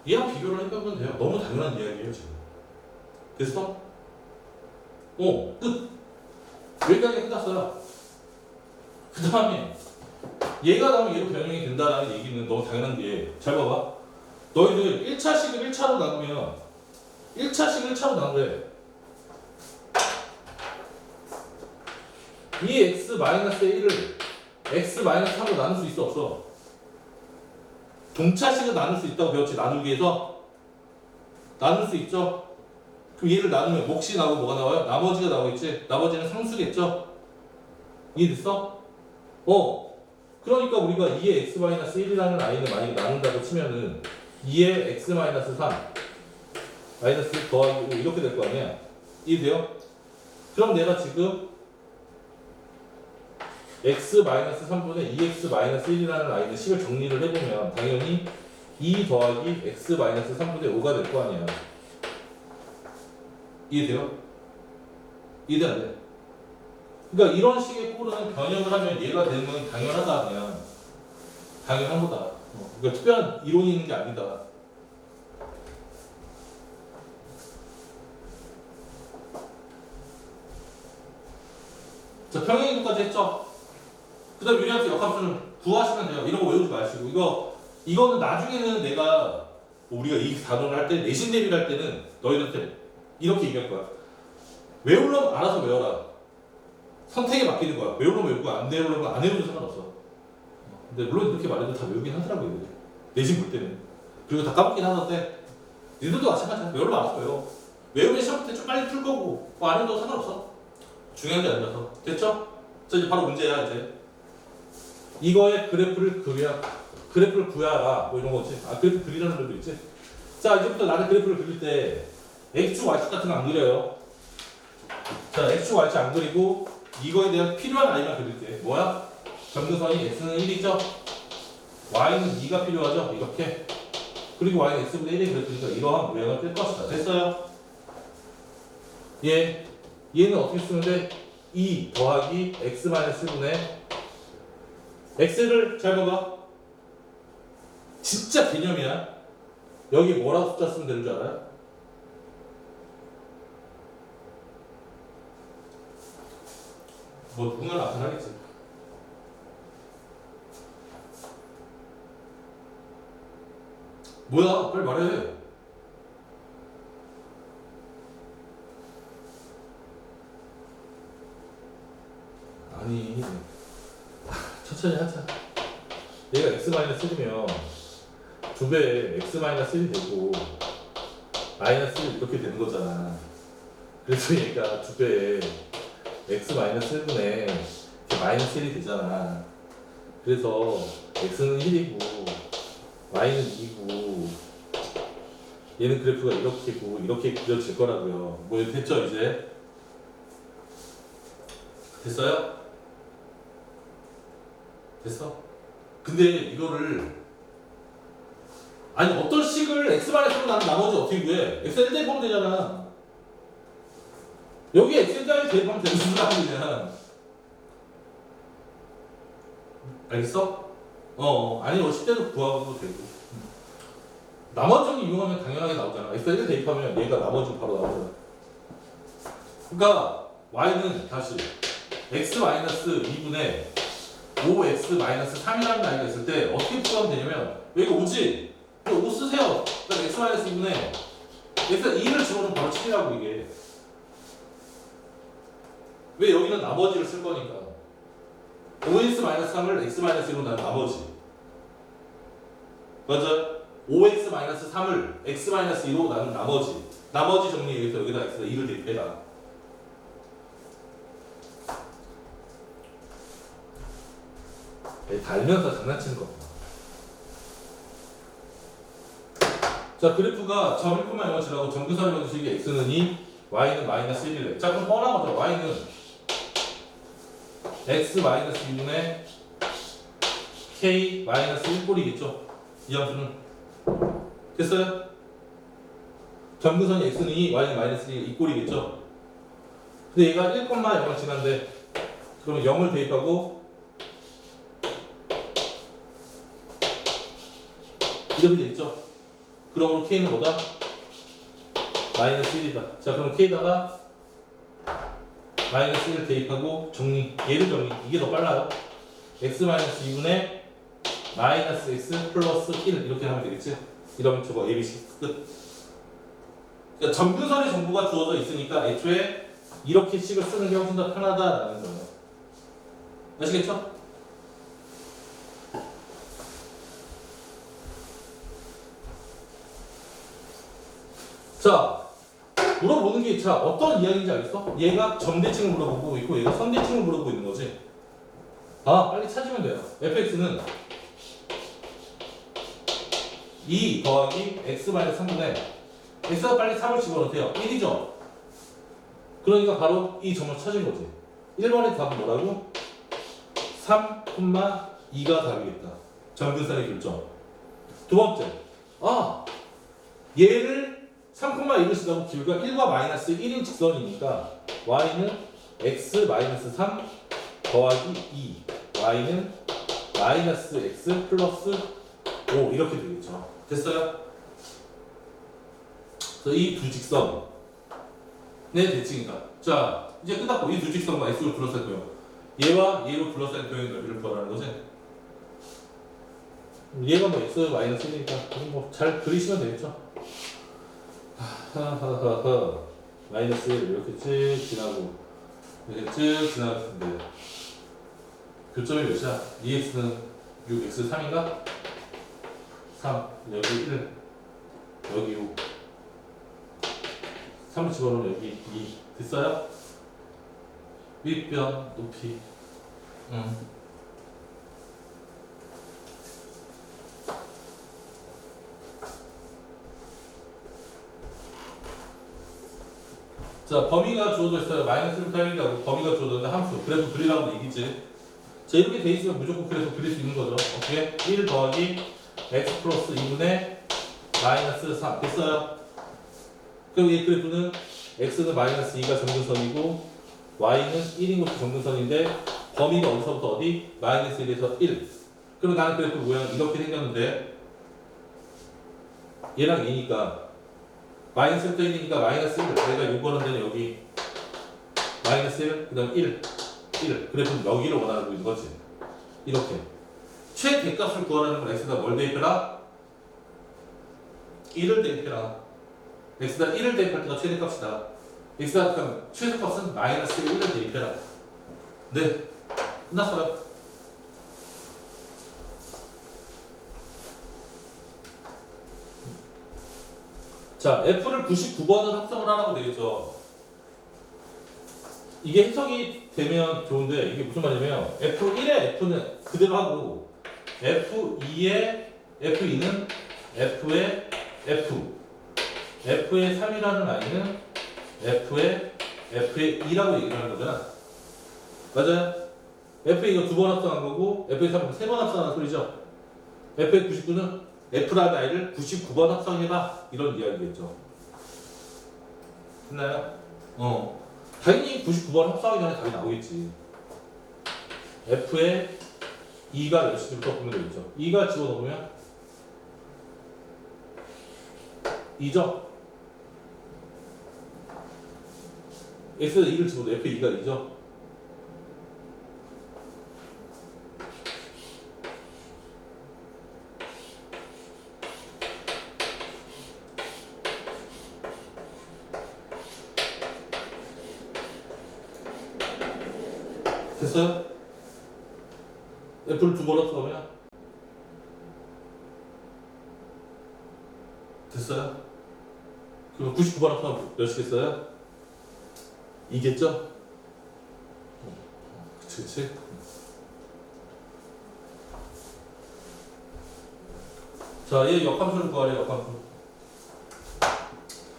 Speaker 1: 얘랑 비교를 해보면 돼요. 너무 당연한 이야기예요 지금. 됐어? 끝. 여기까지 끝났어요. 그 다음에 얘가 나오면 얘로 변형이 된다라는 얘기는 너무 당연한 게, 잘 봐봐. 너희들 1차식을 1차로 나누면 1차식 1차로 나누래. 이 x-1을 x-3로 나눌 수 있어 없어? 동차식은 나눌 수 있다고 배웠지. 나누기에서 나눌 수 있죠. 그럼 얘를 나누면 몫이 나오고 뭐가 나와요? 나머지가 나오겠지. 나머지는 상수겠죠. 이해됐어? 그러니까 우리가 2의 x-1이라는 아이를 만약에 나눈다고 치면은 2의 x-3 마이너스 1 더하기 5 이렇게 될 거 아니야. 이해돼요? 그럼 내가 지금 x-3분의 2x-1이라는 아이를 식을 정리를 해보면 당연히 2 더하기 x-3분의 5가 될 거 아니야. 이해돼요? 이해돼 안 돼? 그러니까 이런 식의 꼴은 변형을 하면 얘가 되는 건 당연하다. 그냥 당연한 거다. 그러니까 특별한 이론이 있는 게 아니다. 자, 평행이동까지 했죠? 그 다음 유리함수 역함수는 구하시면 돼요. 이런 거 외우지 마시고. 이거는 나중에는 내가 우리가 이 단원을 할 때, 내신 대비를 할 때는 너희들한테 이렇게 얘기할 거야. 외우려면 알아서 외워라. 선택에 맡기는 거야. 외우려면 외우고 안 외우려면 안 외우도 상관없어. 근데 물론 이렇게 말해도 다 외우긴 하더라고요. 내신 볼 때는. 그리고 다 까먹긴 하는데 니들도 마찬가지야. 외우려면 알아서 외워. 외우면 시험부터 좀 빨리 풀 거고 뭐 안 해도 상관없어. 중요한 게 아니라서. 됐죠? 자 이제 바로 문제야 이제. 이거의 그래프를 구하라 뭐 이런 거지. 아 그래프 그리라는 것도 있지. 자 이제부터 나는 그래프를 그릴 때 X축 Y축 같은 거 안 그려요. 자 X축 Y축 안 그리고 이거에 대한 필요한 아이만 그릴게. 뭐야? 점근선이 X는 1이죠? Y는 2가 필요하죠? 이렇게. 그리고 Y는 X분의 1이 그랬으니까 이러한 모양을 뗄 것이다. 됐어요? 얘는 어떻게 쓰는데 2 더하기 X-1분의 X를 잘 봐봐. 진짜 개념이야. 여기 뭐라고 숫자 쓰면 되는 줄 알아요? 뭐 누군가 나타나겠지. 뭐야? 빨리 말해. 아니 천천히 하자. 얘가 X-1이면 2배에 X-1이 되고 -1 이렇게 되는 거잖아. 그래서 얘가 2배에 X-1분의 -1이 되잖아. 그래서 X는 1이고 Y는 2고 얘는 그래프가 이렇게고 이렇게 그려질 거라고요. 뭐 됐죠 이제? 됐어요? 됐어? 근데 이거를 아니 어떤 식을 X만에 쓰고 나는 나머지 어떻게 구해? X를 대입하면 되잖아. 여기 X자에 대입하면 되는 수가 그냥. 알겠어? 아니 10대도 구하고도 되고. 나머지를 이용하면 당연하게 나오잖아. X를 대입하면 얘가 나머지 바로 나오잖아. 그러니까 Y는 다시 X-2분의 5X-3이라는 나이가 있을 때 어떻게 풀어가면 되냐면 여기 5지? 5 쓰세요. 그러니까 X-2분의 X2를 집어넣으면 바로 7이라고 이게. 왜 여기는 나머지를 쓸 거니까 5x-3을 x-1로 나눈 나머지 맞아? 5x-3을 x-2로 나눈 나머지 정리에 의해서 여기다 x가 2를 대입해라. 달면서 장난치는 거. 자 그래프가 점 1,0을 지나고 점근선을 방식의 x는 2 y는 -1이래. 자 그럼 뻔한 거죠. y는 x-2분의 k-1꼴이겠죠. 이 함수는 됐어요? 점근선이 x는 2, y는 -1이 이 꼴이겠죠. 근데 얘가 1,0을 지난데 그러면 0을 대입하고 이렇게 되겠죠. 그러므로 k는 뭐다? -1이다. 자 그럼 k에다가 -1을 대입하고 정리, 얘를 정리. 이게 더 빨라요. x-2분의 -x 플러스 1 이렇게 하면 되겠지? 이러면 저거 ABC 끝. 그러니까 점근선의 정보가 주어져 있으니까 애초에 이렇게 식을 쓰는 게 훨씬 더 편하다라는 거예요. 아시겠죠? 자, 물어보는 게 자 어떤 이야기인지 알겠어? 얘가 점대칭을 물어보고 있고 얘가 선대칭을 물어보고 있는 거지. 아, 빨리 찾으면 돼요. fx는 2 더하기 x-3분의 x가 빨리 3을 집어넣으세요. 1이죠? 그러니까 바로 이 점을 찾은 거지. 1번의 답은 뭐라고? 3,2가 답이겠다. 점근선의 결정. 두 번째. 아, 얘를 3,1을 쓰다고 기울기가 1과 -1인 직선이니까 y는 x-3 더하기 2 y는 -x 플러스 5 이렇게 되겠죠. 됐어요? 그래서 이 두 직선의 대칭이다. 자 이제 끝났고 이 두 직선과 x로 둘러싼 도형 얘와 얘로 둘러싼 도형의 넓이를 구하라는 거지. 얘가 뭐 x-1이니까 뭐 잘 그리시면 되겠죠. 하하하하 -1 이렇게 쭉 지나고 이렇게 쭉 지나갔는데 교점이 몇이야? 2x는 6x3인가? 3 여기 1 여기 5 3을 집어넣으면 여기 2 됐어요? 윗변 높이 자, 범위가 주어져 있어요. 마이너스 1부터 1이라고 범위가 주어졌는데 함수. 그래프 그리라고 얘기지. 자, 이렇게 돼 있으면 무조건 그래프 그릴 수 있는 거죠. 어떻게? 1 더하기 x 플러스 2분의 마이너스 3. 됐어요? 그럼 이 그래프는 x는 마이너스 2가 정근선이고 y는 1인 것도 정근선인데 범위가 어디서부터 어디? 마이너스 1에서 1. 그럼 나는 그래프 모양 이렇게 생겼는데 얘랑 얘니까 마이너스 1부터 1이니까 마이너스 1. 내가 요거는 데는 여기 마이너스 1, 그 다음 1. 그래프는 여기를 원하고 있는 거지. 이렇게. 최대값을 구하라는 건 x가 뭘 대입해라? 1을 대입해라. x가 1을 대입할 때가 최대값이다. x가 그럼 최소값은 마이너스 1을 대입해라. 네. 끝났어요. 자, f를 99번을 합성을 하라고 되겠죠. 이게 해석이 되면 좋은데 이게 무슨 말이냐면 F1의 F는 그대로 하고 F2의 F2는 F의 F F의 3이라는 i는 F의 2라고 얘기를 하는 거잖아. 맞아요? F의 이거 2번 합성한 거고 F의 3은 3번 합성한 소리죠. F의 99는 F라는 i를 99번 합성해봐 이런 이야기겠죠. 됐나요? 당연히 99번 합성하기 전에 답이 나오겠지. F의 2가 몇 시부터 보면 되겠죠. 2가 집어넣으면 2죠. X에서 2를 집어넣으면 F의 2가 2죠. 됐어요? F를 2번 합성하면 됐어요? 그럼 99번 합성하면 몇이겠어요? 이겠죠? 그치. 자, 얘 역함수를 구하래, 역함수.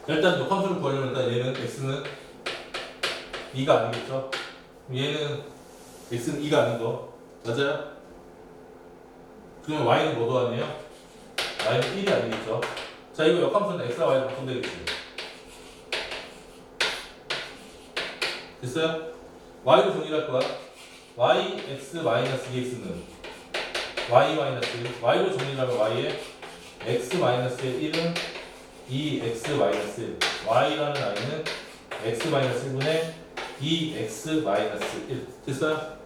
Speaker 1: 일단 역함수를 구하려면 일단 얘는 x는 2가 아니겠죠? 얘는 x는 2가 아닌 거. 맞아요? 그러면 y는 뭐도 아니에요? y는 1이 아니겠죠? 자, 이거 역함수는 x와 y를 바꾸면 되겠지. 됐어요? y로 정리할 거야. y, x, 마이너스 2x는 y 마이너스 1. y로 정리하면 y의 x 마이너스의 1은 2x 마이너스 1. y라는 i는 x 마이너스 1분의 2x 마이너스 1. 됐어요?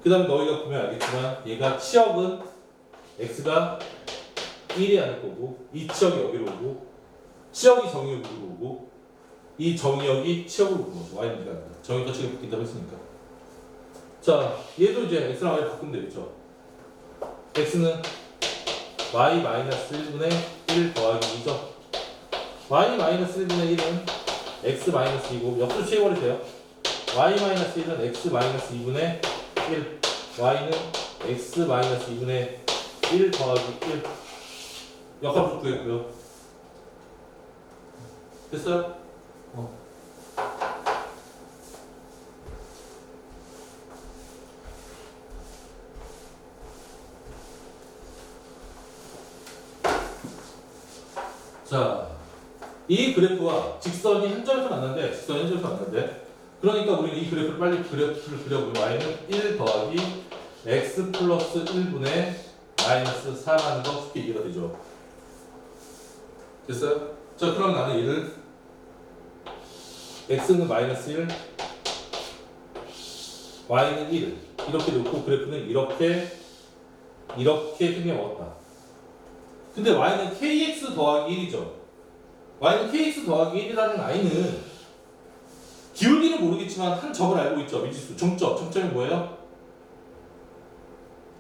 Speaker 1: 그 다음에 너희가 보면 알겠지만 얘가 치역은 x가 1이 아닐 거고 이 치역이 여기로 오고 치역이 정의역으로 오고 이 정의역이 치역으로 오는 거죠. y는 아니다. 정의가 치역이 바뀐다고 했으니까. 자, 얘도 이제 x랑 y 바꾸면 되겠죠. x는 y 마이너스 1분의 1 더하기 2죠. y 마이너스 1분의 1은 x 마이너스 2고 역수 취해버리세요. y 마이너스 1은 x 마이너스 2분의 1. y는 x 마이너스 2분의 1 더하기 1. 역함수 구했고요. 됐어요? 자, 이 그래프와 직선이 한 점에서 만났는데, 직선이 한 점에서 만났는데, 그러니까 우리는 이 그래프를 빨리 그래프를 그려보면 y는 1 더하기 x 플러스 1분의 마이너스 4라는 거 쉽게 이해가 되죠. 됐어요? 자, 그럼 나는 얘를 x는 마이너스 1, y는 1 이렇게 놓고 그래프는 이렇게 생겨 먹었다. 근데 y는 kx 더하기 1이죠. y는 kx 더하기 1이라는 i는 기울기는 모르겠지만 한 점을 알고 있죠. 미지수 정점. 정점이 뭐예요?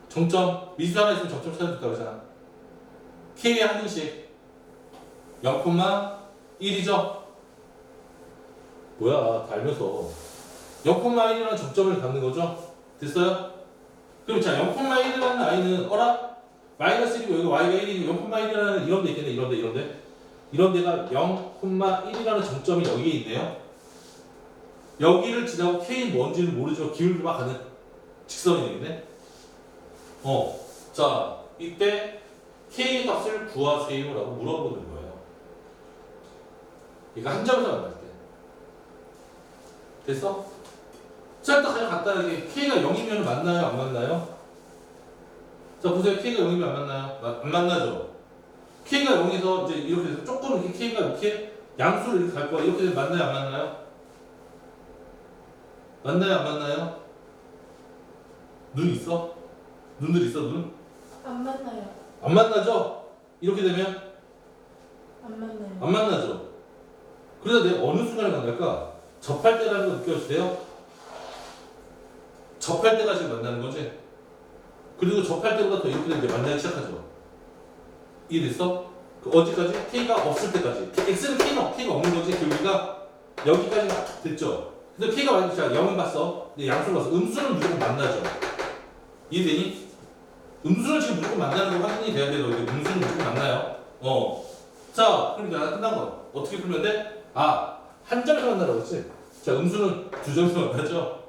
Speaker 1: 정점. 미지수 하나 있으면 정점 찾아줬다고 그러잖아. k의 한 등씩 0,1이죠. 뭐야 달면서 0,1이라는 접점을 갖는 거죠. 됐어요? 그럼 자 0,1이라는 i는 어라? 마이너스 1이고 여기 y가 1이고 0,1이라는 이런 데 있겠네. 이런 데가 0,1이라는 정점이 여기에 있네요. 여기를 지나고 k는 뭔지는 모르지만 기울기만 가는 직선이 되겠네. 자 이때 k 값을 구하세요 라고 물어보는 거예요. 이거 한 점에서 만날 때 됐어? 자 일단 가장 간단하게 k가 0이면 만나요 안 만나요? 자 보세요. k가 0이면 안 만나요? 안 만나죠? k가 0에서 이제 이렇게 돼서 조금 이렇게 k가 이렇게 양수를 이렇게 갈 거야. 이렇게 되면 만나요 안 만나요? 만나요 안 만나요? 눈 있어? 눈들 있어 눈?
Speaker 2: 안 만나요.
Speaker 1: 안 만나죠? 이렇게 되면
Speaker 2: 안 만나요.
Speaker 1: 안 만나죠? 그래서 내가 어느 순간에 만날까? 접할 때라는 거 느껴지세요? 접할 때가 지금 만나는 거지? 그리고 접할 때보다 더 이렇게 이제 만나기 시작하죠. 이해됐어? 그 어디까지? K가 없을 때까지. X는 K가 없는 거지. 여기가 여기까지 됐죠? 근데 K가 만약에 자 0은 봤어. 근데 양수를 봤어. 음수는 무조건 만나죠. 이해되니? 음수는 지금 무조건 만나는 거 확인이 돼야 돼요. 음수는 무조건 만나요. 자, 그럼 이제 끝난 거. 어떻게 풀면 돼? 한 점에서 만나라고 했지? 자, 음수는 두 점에서 만나죠?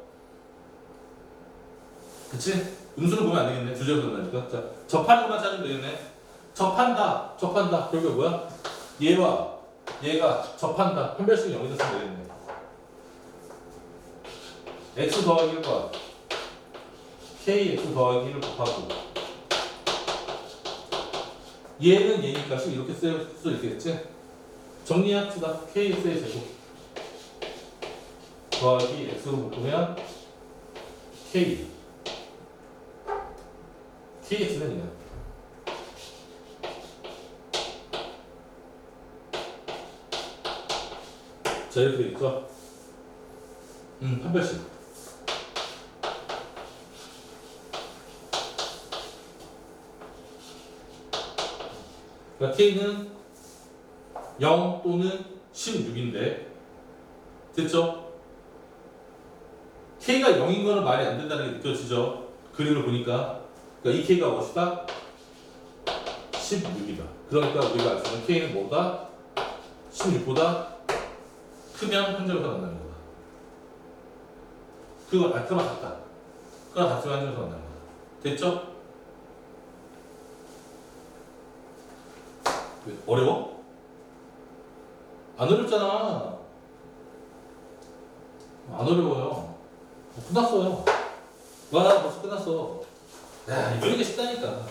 Speaker 1: 그치? 음수는 보면 안 되겠네. 두 점에서 만나니까. 자, 접하는 것만 찾으면 되겠네. 접한다. 결국 뭐야? 얘와 얘가 접한다. 판별식 0이 됐으면 되겠네. x 더하기 1과 kx 더하기 1을 곱하고 얘는 얘니까 이렇게 쓸 수 있겠지? 정리합시다. kx의 제곱 더하기 x로 묶으면 kx는 이냐 자 이렇게 되겠죠? 판별식 그러니까 k는 0 또는 16인데 됐죠? k가 0인 거는 말이 안 된다는 게 느껴지죠? 그림을 보니까 그러니까 이 k가 무엇이다? 16이다. 그러니까 우리가 알 수 있는 k는 뭐다? 16보다 크면 한 점에서 만나는 거다. 그건 그만 같다. 그건 같으면 한 점에서 만나는 거다. 됐죠? 왜? 어려워? 안 어렵잖아. 안 어려워요. 끝났어요. 와 벌써 끝났어. 야 이러니까 쉽다니까.